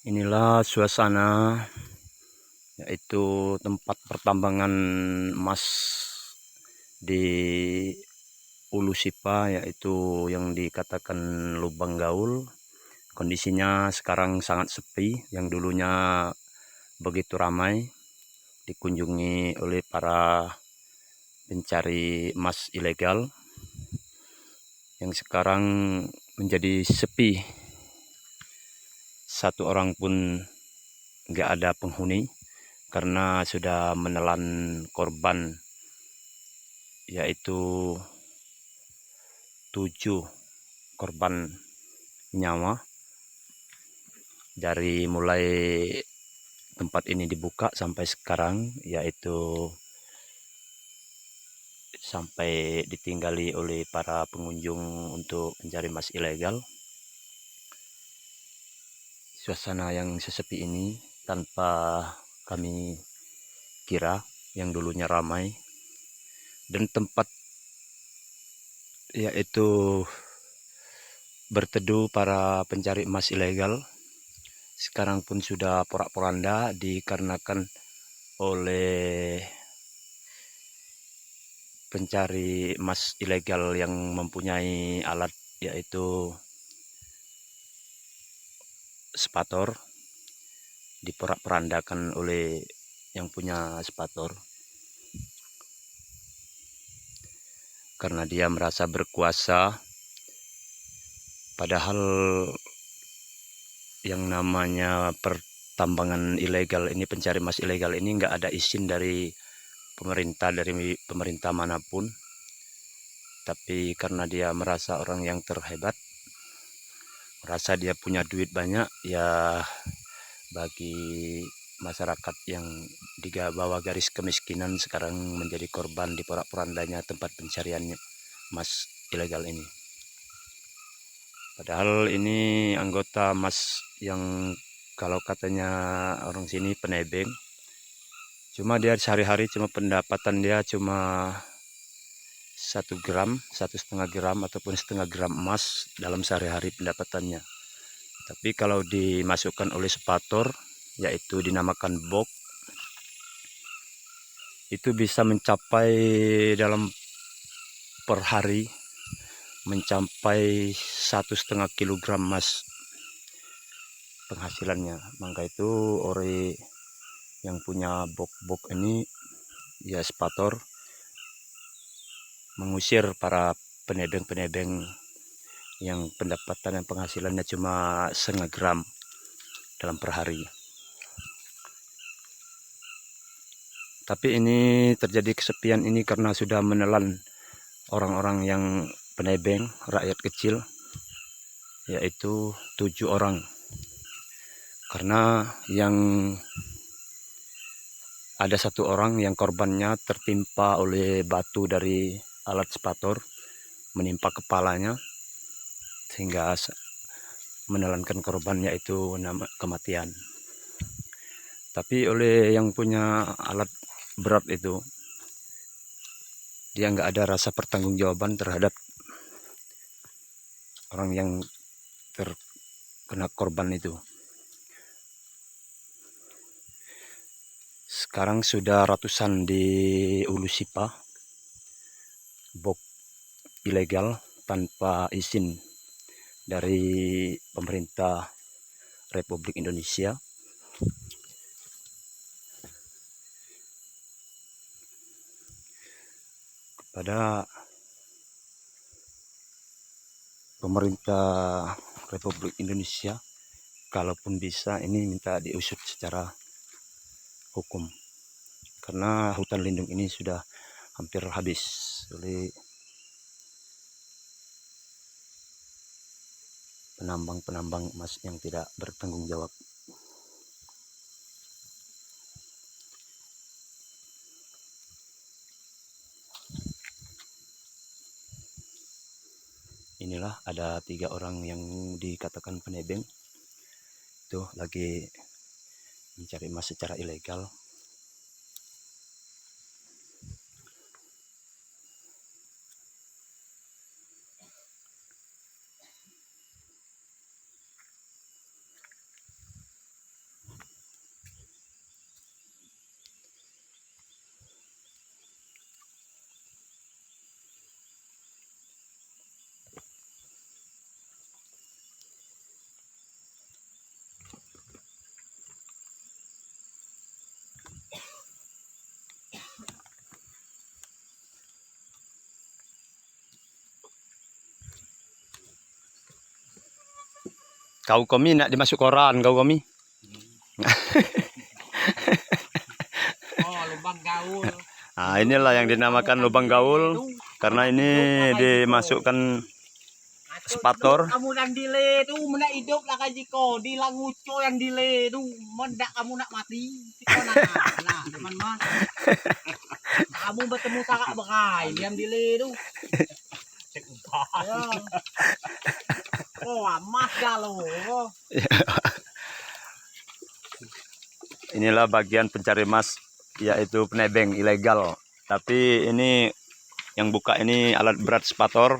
Inilah suasana, yaitu tempat pertambangan emas di Ulu Sipa, yaitu yang dikatakan lubang gaul. Kondisinya sekarang sangat sepi, yang dulunya begitu ramai dikunjungi oleh para pencari emas ilegal, yang sekarang menjadi sepi. Satu orang pun nggak ada penghuni karena sudah menelan korban, yaitu 7 korban nyawa dari mulai tempat ini dibuka sampai sekarang, yaitu sampai ditinggali oleh para pengunjung untuk mencari emas ilegal. Suasana yang sesepi ini tanpa kami kira, yang dulunya ramai, dan tempat yaitu berteduh para pencari emas ilegal sekarang pun sudah porak-poranda dikarenakan oleh pencari emas ilegal yang mempunyai alat, yaitu spator, diporak-porandakan oleh yang punya spator karena dia merasa berkuasa. Padahal yang namanya pertambangan ilegal ini, pencari emas ilegal ini, nggak ada izin dari pemerintah manapun. Tapi karena dia merasa orang yang terhebat, merasa dia punya duit banyak, ya bagi masyarakat yang di bawah garis kemiskinan sekarang menjadi korban di porak-porandanya tempat pencarian emas ilegal ini. Padahal ini anggota emas yang kalau katanya orang sini penebeng. Cuma dia sehari-hari cuma pendapatan dia cuma 1 gram, 1,5 gram ataupun setengah gram emas dalam sehari-hari pendapatannya. Tapi kalau dimasukkan oleh spator, yaitu dinamakan box, itu bisa mencapai dalam per hari mencapai 1,5 kilogram emas penghasilannya. Maka itu ori yang punya box ini, ya spator, mengusir para penebeng-penebeng yang pendapatan dan penghasilannya cuma 0,5 gram dalam per hari. Tapi ini terjadi kesepian ini karena sudah menelan orang-orang yang penebeng, rakyat kecil, yaitu 7 orang. Karena yang ada 1 orang yang korbannya tertimpa oleh batu dari alat spator, menimpa kepalanya sehingga menelankan korban, yaitu kematian. Tapi oleh yang punya alat berat itu, dia nggak ada rasa pertanggungjawaban terhadap orang yang terkena korban itu. Sekarang sudah ratusan di Ulu Sipa box ilegal tanpa izin dari pemerintah Republik Indonesia. Kepada pemerintah Republik Indonesia, kalaupun bisa, ini minta diusut secara hukum, karena hutan lindung ini sudah hampir habis oleh penambang-penambang emas yang tidak bertanggung jawab. Inilah ada 3 orang yang dikatakan penebeng, itu lagi mencari emas secara ilegal. Kau kami nak dimasuk koran kau kami. Oh, lubang gaul. Nah, inilah yang dinamakan lubang gaul karena ini dimasukkan spator. Kamu yang dile tuh, mana hidup lah kajiko, dilang nguco yang dile tuh, mendak kamu nak mati. Nah, teman mas. Kamu bertemu kakak bekai, diam dile tuh. Ayo. Oh, amas galo. Inilah bagian pencari emas, yaitu penebeng ilegal. Tapi ini yang buka ini alat berat spator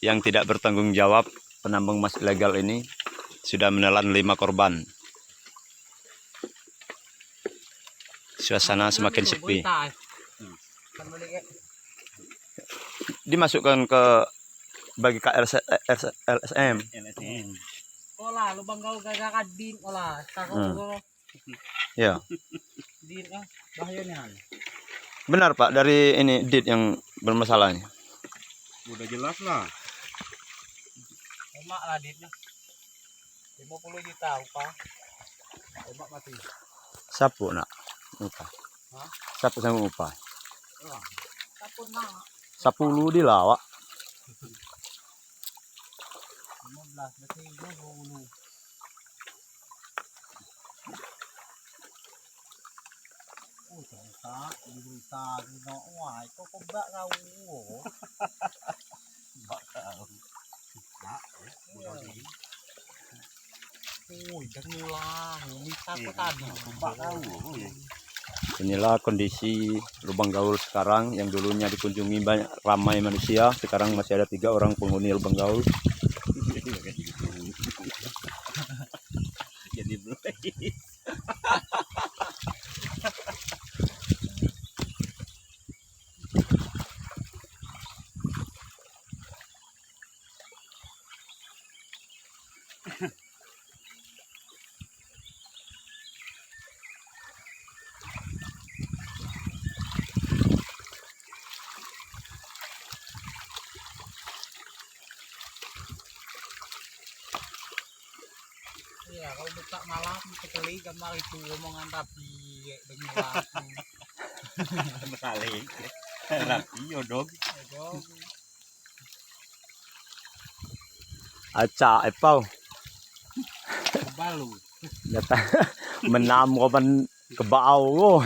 yang tidak bertanggung jawab. Penambang emas ilegal ini sudah menelan 5 korban. Suasana semakin sepi. Dimasukkan ke bagi KLSM. Olah, lubang gaul gagak din olah. Takut Ya. din bahayanya. Benar Pak, dari ini dit yang bermasalahnya. Udah jelas lah. Emak lah ditnya. 50 juta upah. Emak mati. Sapu nak upah. Hah? Sapu sama upah. Takut nak. 10 di lawak. 15 berarti 20. Oh, ternyata di berita di no wah itu kebak kau. Mbak kau. Nak, Oh, jangan ulang. Minta aku tadi. Mbak kau. Inilah kondisi lubang gaul sekarang yang dulunya dikunjungi banyak ramai manusia, sekarang masih ada 3 orang penghuni lubang gaul. Jadi beli. Iya, kalau buka malam sekali gambar itu omongan rapi dengan Kali. Rapi yodog. Aca epau. Balu. Datang menam kapan ke bau.